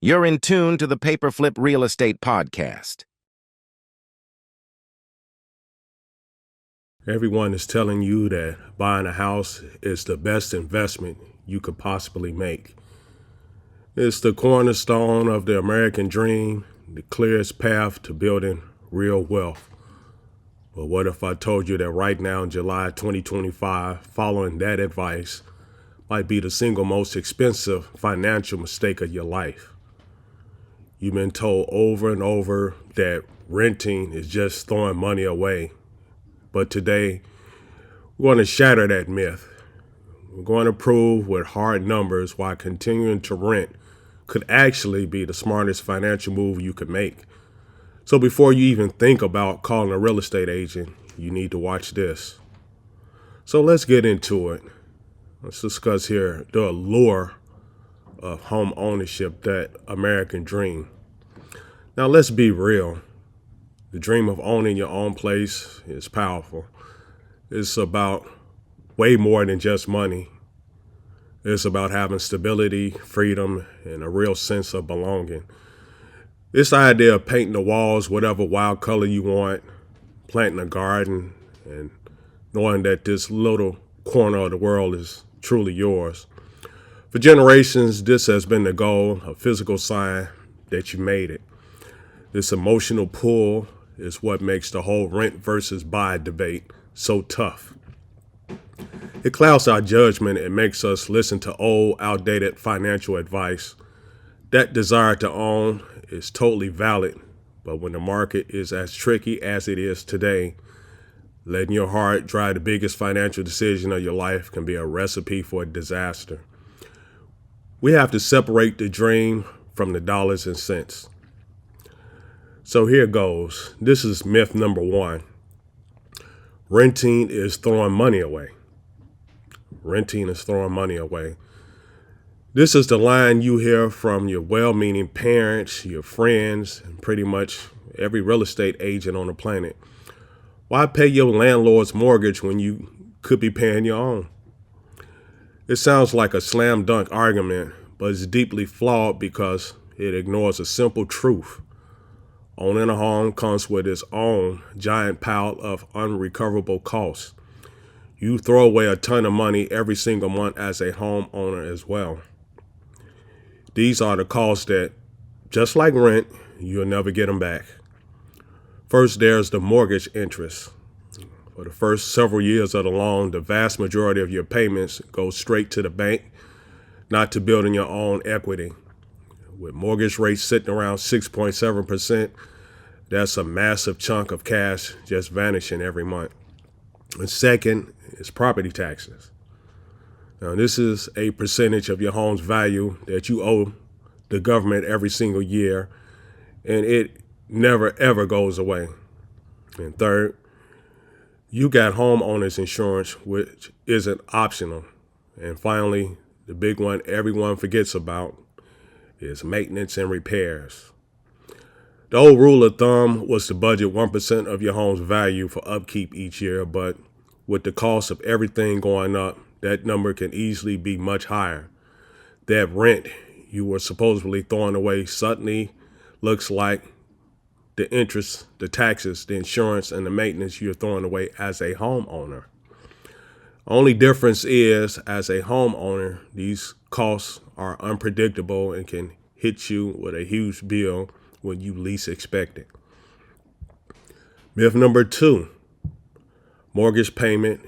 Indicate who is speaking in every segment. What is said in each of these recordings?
Speaker 1: You're in tune to the Paperflip Real Estate Podcast.
Speaker 2: Everyone is telling you that buying a house is the best investment you could possibly make. It's the cornerstone of the American dream, the clearest path to building real wealth. But what if I told you that right now in July 2025, following that advice might be the single most expensive financial mistake of your life? You've been told over and over that renting is just throwing money away. But today, we're going to shatter that myth. We're going to prove with hard numbers why continuing to rent could actually be the smartest financial move you could make. So before you even think about calling a real estate agent, you need to watch this. So let's get into it. Let's discuss here the allure of home ownership, that American dream. Now let's be real. The dream of owning your own place is powerful. It's about way more than just money. It's about having stability, freedom, and a real sense of belonging. It's the idea of painting the walls whatever wild color you want, planting a garden, and knowing that this little corner of the world is truly yours. For generations, this has been the goal, a physical sign that you made it. This emotional pull is what makes the whole rent versus buy debate so tough. It clouds our judgment and makes us listen to old, outdated financial advice. That desire to own is totally valid, but when the market is as tricky as it is today, letting your heart drive the biggest financial decision of your life can be a recipe for disaster. We have to separate the dream from the dollars and cents. So here goes. This is myth number one. Renting is throwing money away. Renting is throwing money away. This is the line you hear from your well-meaning parents, your friends, and pretty much every real estate agent on the planet. Why pay your landlord's mortgage when you could be paying your own? It sounds like a slam dunk argument, but it's deeply flawed because it ignores a simple truth. Owning a home comes with its own giant pile of unrecoverable costs. You throw away a ton of money every single month as a homeowner as well. These are the costs that, just like rent, you'll never get them back. First, there's the mortgage interest. For the first several years of the loan, the vast majority of your payments go straight to the bank, not to building your own equity. With mortgage rates sitting around 6.7%, that's a massive chunk of cash just vanishing every month. And second is property taxes. Now, this is a percentage of your home's value that you owe the government every single year, and it never ever goes away. And third, you got homeowners insurance, which isn't optional. And finally, the big one everyone forgets about is maintenance and repairs. The old rule of thumb was to budget 1% of your home's value for upkeep each year, but with the cost of everything going up, that number can easily be much higher. That rent you were supposedly throwing away suddenly looks like the interest, the taxes, the insurance, and the maintenance you're throwing away as a homeowner. Only difference is, as a homeowner, these costs are unpredictable and can hit you with a huge bill when you least expect it. Myth number two, mortgage payment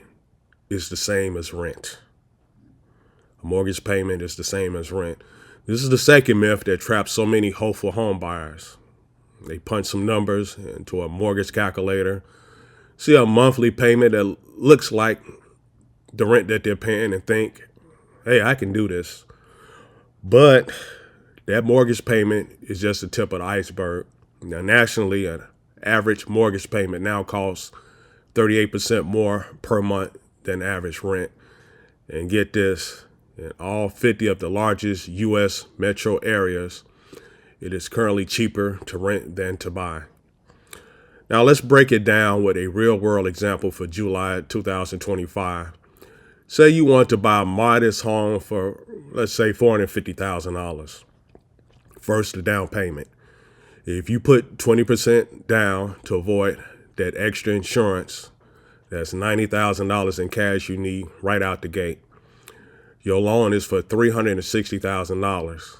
Speaker 2: is the same as rent. A mortgage payment is the same as rent. This is the second myth that traps so many hopeful home buyers. They punch some numbers into a mortgage calculator, see a monthly payment that looks like the rent that they're paying, and think, hey, I can do this. But that mortgage payment is just the tip of the iceberg. Now, nationally, an average mortgage payment now costs 38% more per month than average rent. And get this, in all 50 of the largest U.S. metro areas, it is currently cheaper to rent than to buy. Now, let's break it down with a real-world example for July 2025. Say you want to buy a modest home for, let's say, $450,000. First, the down payment. If you put 20% down to avoid that extra insurance, that's $90,000 in cash you need right out the gate. Your loan is for $360,000.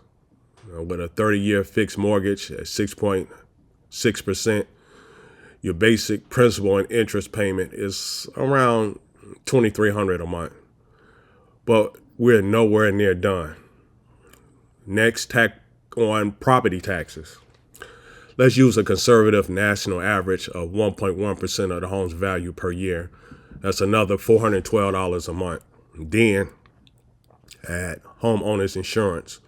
Speaker 2: With a 30-year fixed mortgage at 6.6%, your basic principal and interest payment is around $2,300 a month. But we're nowhere near done. Next, tack on property taxes. Let's use a conservative national average of 1.1% of the home's value per year. That's another $412 a month. Then, add homeowners insurance.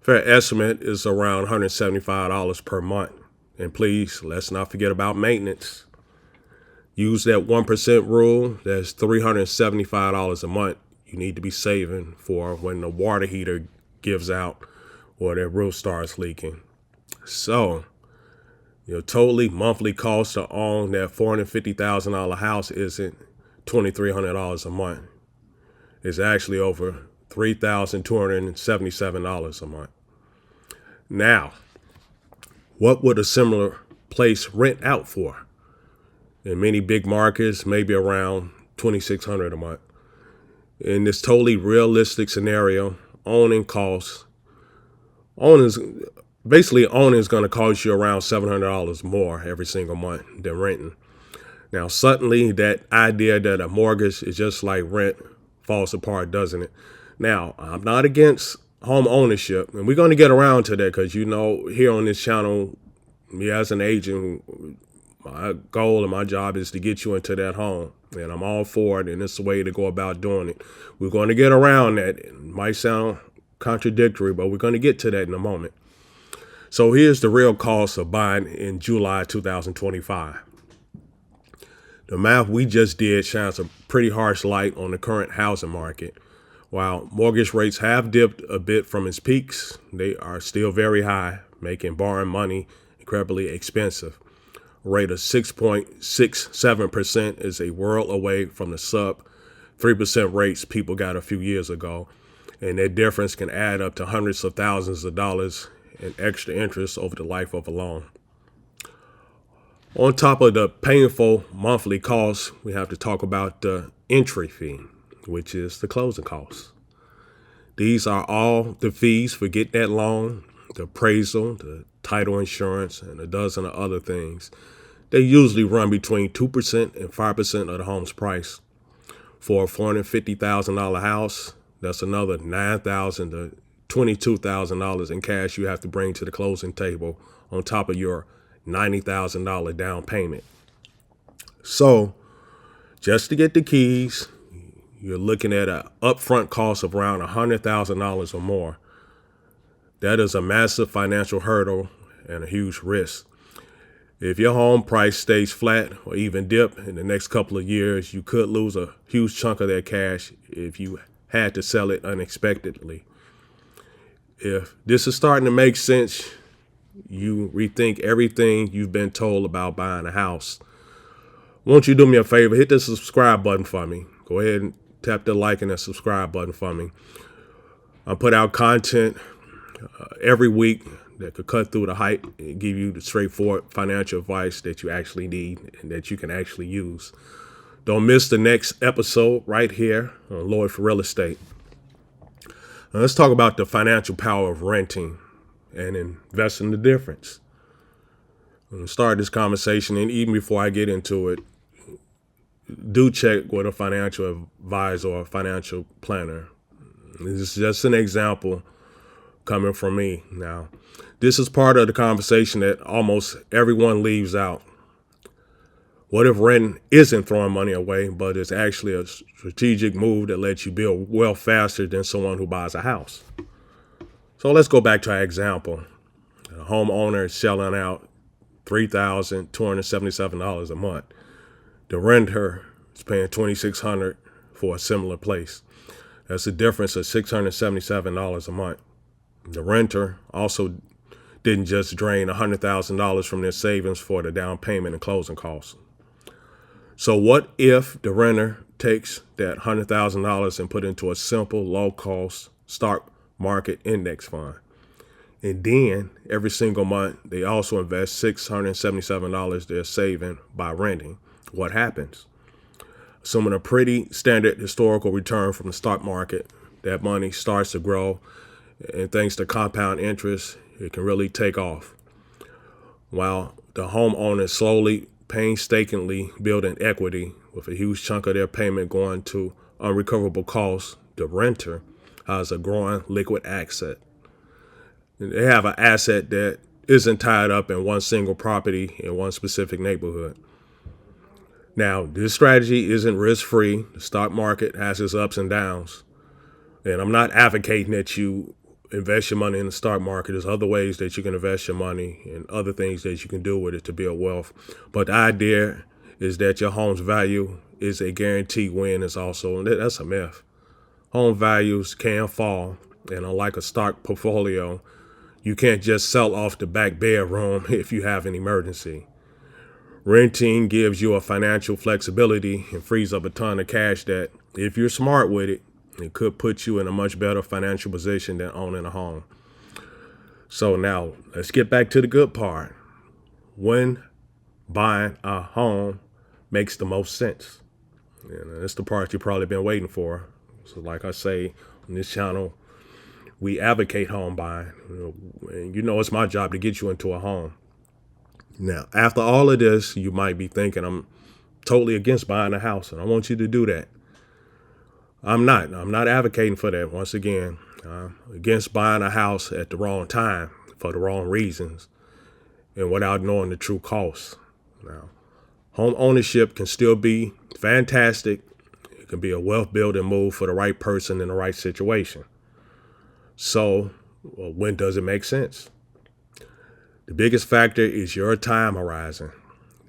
Speaker 2: Fair estimate is around $175 per month. And please, let's not forget about maintenance. Use that 1% rule. That's $375 a month you need to be saving for when the water heater gives out or that roof starts leaking. So, your totally monthly cost to own that $450,000 house isn't $2,300 a month. It's actually over $3,277 a month. Now, what would a similar place rent out for? In many big markets, maybe around $2,600 a month. In this totally realistic scenario, owning is going to cost you around $700 more every single month than renting. Now, suddenly that idea that a mortgage is just like rent falls apart, doesn't it? Now, I'm not against home ownership, and we're going to get around to that because, here on this channel, me as an agent, my goal and my job is to get you into that home, and I'm all for it, and it's the way to go about doing it. We're going to get around that. It might sound contradictory, but we're going to get to that in a moment. So here's the real cost of buying in July 2025. The math we just did shines a pretty harsh light on the current housing market. While mortgage rates have dipped a bit from its peaks, they are still very high, making borrowing money incredibly expensive. A rate of 6.67% is a world away from the sub 3% rates people got a few years ago, and that difference can add up to hundreds of thousands of dollars in extra interest over the life of a loan. On top of the painful monthly costs, we have to talk about the entry fee, which is the closing costs. These are all the fees for getting that loan, the appraisal, the title insurance, and a dozen of other things. They usually run between 2% and 5% of the home's price. For a $450,000 house, that's another $9,000 to $22,000 in cash you have to bring to the closing table on top of your $90,000 down payment. So, just to get the keys, you're looking at an upfront cost of around $100,000 or more. That is a massive financial hurdle and a huge risk. If your home price stays flat or even dip in the next couple of years, you could lose a huge chunk of that cash if you had to sell it unexpectedly. If this is starting to make sense, you rethink everything you've been told about buying a house. Won't you do me a favor? Hit the subscribe button for me. Go ahead and tap the like and the subscribe button for me. I put out content every week that could cut through the hype and give you the straightforward financial advice that you actually need and that you can actually use. Don't miss the next episode right here on Lloyd for Real Estate. Now, let's talk about the financial power of renting and investing the difference. I'm going to start this conversation, and even before I get into it, do check with a financial advisor or a financial planner. This is just an example coming from me. Now, this is part of the conversation that almost everyone leaves out. What if renting isn't throwing money away, but it's actually a strategic move that lets you build wealth faster than someone who buys a house? So let's go back to our example. A homeowner is selling out $3,277 a month. The renter is paying $2,600 for a similar place. That's a difference of $677 a month. The renter also didn't just drain $100,000 from their savings for the down payment and closing costs. So what if the renter takes that $100,000 and put into a simple, low-cost stock market index fund? And then every single month, they also invest $677 they're saving by renting. What happens? Assuming a pretty standard historical return from the stock market, that money starts to grow, and thanks to compound interest, it can really take off. While the homeowner is slowly, painstakingly building equity with a huge chunk of their payment going to unrecoverable costs, the renter has a growing liquid asset. They have an asset that isn't tied up in one single property in one specific neighborhood. Now, this strategy isn't risk-free. The stock market has its ups and downs. And I'm not advocating that you invest your money in the stock market. There's other ways that you can invest your money and other things that you can do with it to build wealth. But the idea is that your home's value is a guaranteed win. Is also, and that's a myth. Home values can fall. And unlike a stock portfolio, you can't just sell off the back bedroom if you have an emergency. Renting gives you a financial flexibility and frees up a ton of cash that, if you're smart with it, it could put you in a much better financial position than owning a home. So now let's get back to the good part. When buying a home makes the most sense. And that's the part you've probably been waiting for. So like I say on this channel, we advocate home buying. And it's my job to get you into a home. Now, after all of this, you might be thinking, I'm totally against buying a house, and I want you to do that. I'm not advocating for that. Once again, against buying a house at the wrong time for the wrong reasons and without knowing the true costs. Now, home ownership can still be fantastic. It can be a wealth building move for the right person in the right situation. So, when does it make sense? The biggest factor is your time horizon.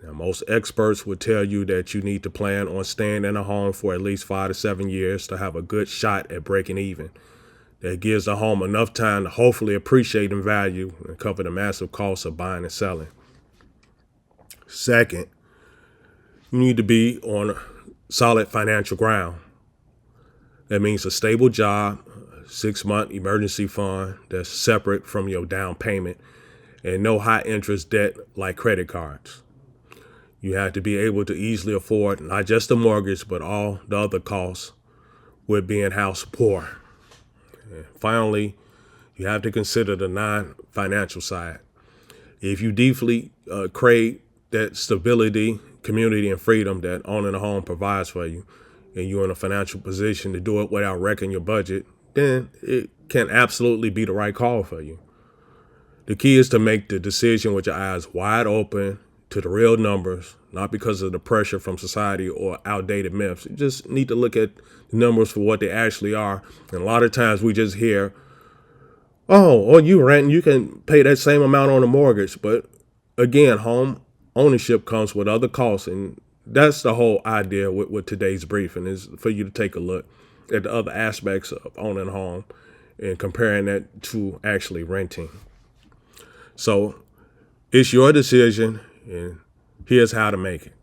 Speaker 2: Now, most experts would tell you that you need to plan on staying in a home for at least 5 to 7 years to have a good shot at breaking even. That gives the home enough time to hopefully appreciate in value and cover the massive costs of buying and selling. Second, you need to be on solid financial ground. That means a stable job, a 6-month emergency fund that's separate from your down payment, and no high interest debt like credit cards. You have to be able to easily afford not just the mortgage, but all the other costs with being house poor. And finally, you have to consider the non-financial side. If you deeply crave that stability, community, and freedom that owning a home provides for you, and you're in a financial position to do it without wrecking your budget, then it can absolutely be the right call for you. The key is to make the decision with your eyes wide open to the real numbers, not because of the pressure from society or outdated myths. You just need to look at the numbers for what they actually are. And a lot of times we just hear, oh, you rent, you can pay that same amount on a mortgage. But again, home ownership comes with other costs. And that's the whole idea with today's briefing, is for you to take a look at the other aspects of owning a home and comparing that to actually renting. So it's your decision, and here's how to make it.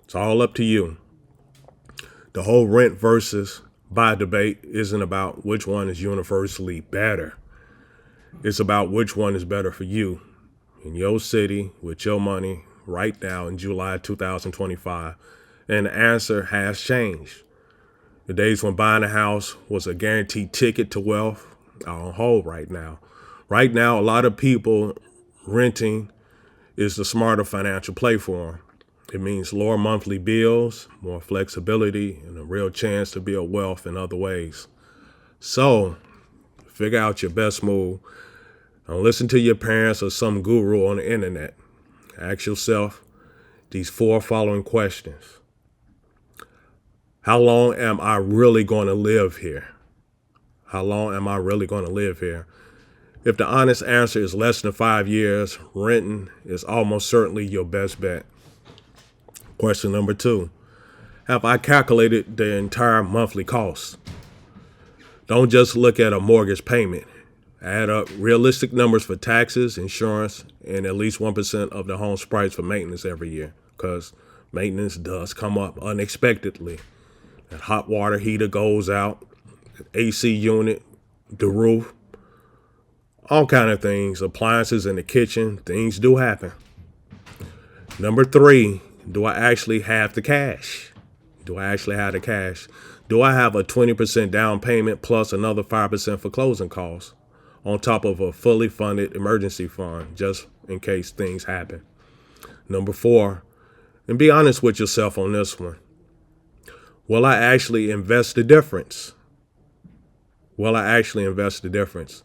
Speaker 2: It's all up to you. The whole rent versus buy debate isn't about which one is universally better. It's about which one is better for you in your city with your money right now in July 2025. And the answer has changed. The days when buying a house was a guaranteed ticket to wealth are on hold right now. Right now, a lot of people renting is the smarter financial play for them. It means lower monthly bills, more flexibility, and a real chance to build wealth in other ways. So, figure out your best move. Don't listen to your parents or some guru on the internet. Ask yourself these 4 following questions. How long am I really going to live here? How long am I really going to live here? If the honest answer is less than 5 years, renting is almost certainly your best bet. Question number 2. Have I calculated the entire monthly cost? Don't just look at a mortgage payment. Add up realistic numbers for taxes, insurance, and at least 1% of the home's price for maintenance every year, because maintenance does come up unexpectedly. That hot water heater goes out, AC unit, the roof. all kind of things, appliances in the kitchen, things do happen. Number 3, do I actually have the cash? Do I actually have the cash? Do I have a 20% down payment plus another 5% for closing costs on top of a fully funded emergency fund just in case things happen? Number 4, and be honest with yourself on this one. Will I actually invest the difference? Will I actually invest the difference?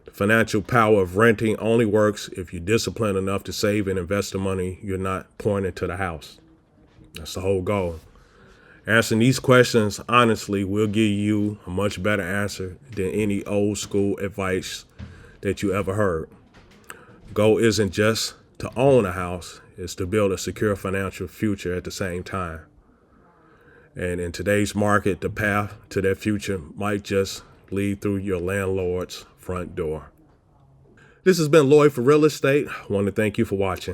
Speaker 2: The financial power of renting only works if you're disciplined enough to save and invest the money you're not pouring into the house. That's the whole goal. Answering these questions honestly will give you a much better answer than any old school advice that you ever heard. Goal isn't just to own a house, it's to build a secure financial future at the same time. And in today's market, the path to that future might just lead through your landlord's front door. This has been Lloyd for Real Estate. I want to thank you for watching.